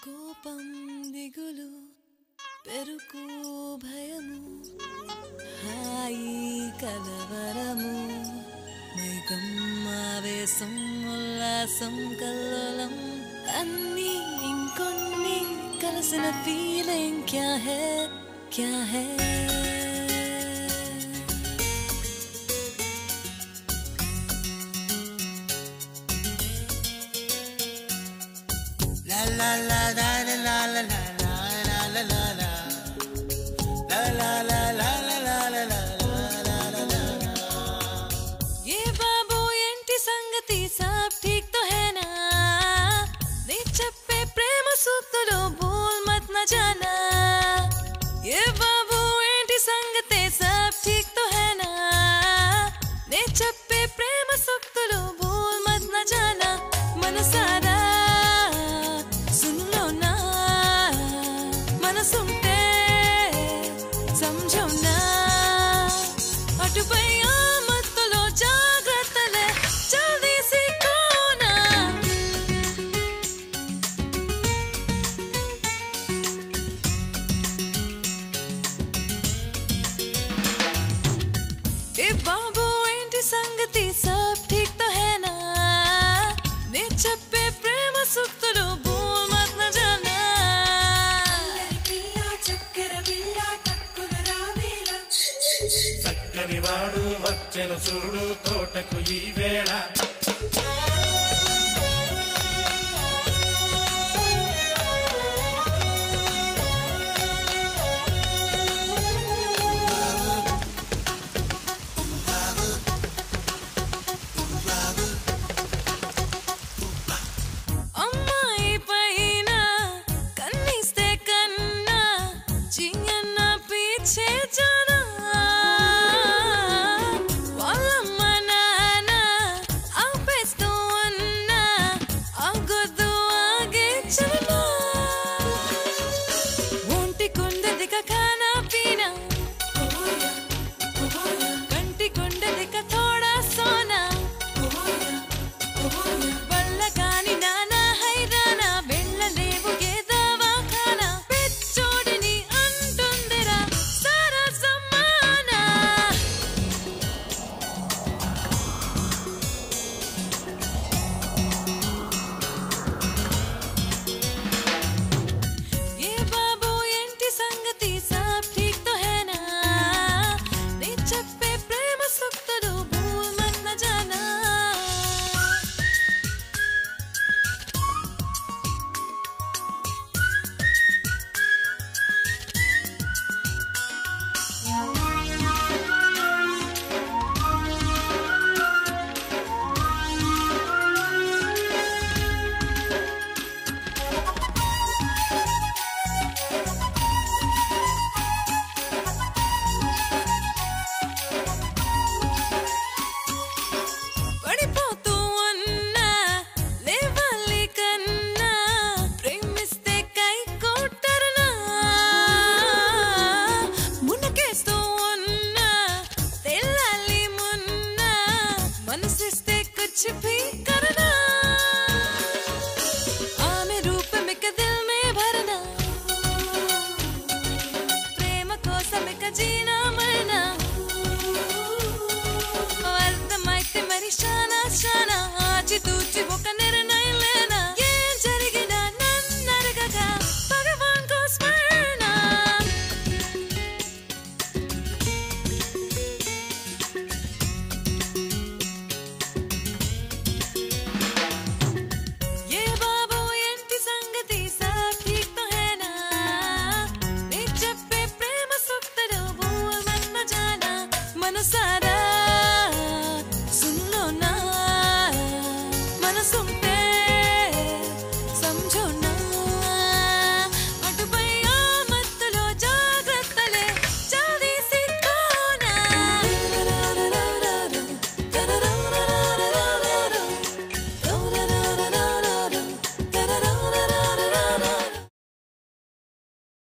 కోపం దిగులు పెరుకు భయము హాయి కలవరము మైకం ఆవేశం ఉల్లాసం కల్లోలం అన్నీ ఇంకొన్ని కలిసిన ఫీలింగ్ క్యా హై క్యా high la la la la la la la la la la la la la la la la la la ये बाबू एंटी संगति सब ठीक तो है ना नी चप्पे प्रेम सूक्तुलु भूल मत न जाना ये बाबू एंटी संगति सब ठीक तो है ना नी चप्पे प्रेम सूक्तुलु भूल मत न जाना मनसारा सुनते समझो ना अटुपै आमत्तलो जाग्रत्तले जल्दी सीखो ना ए बाबू एंटी संगति सब ठीक तो है ना नी चप्पे प्रेम सूक्तुलु भूल मत न जाना చక్కని వాడు వచ్చెను చూడు తోటకు ఈ వేళ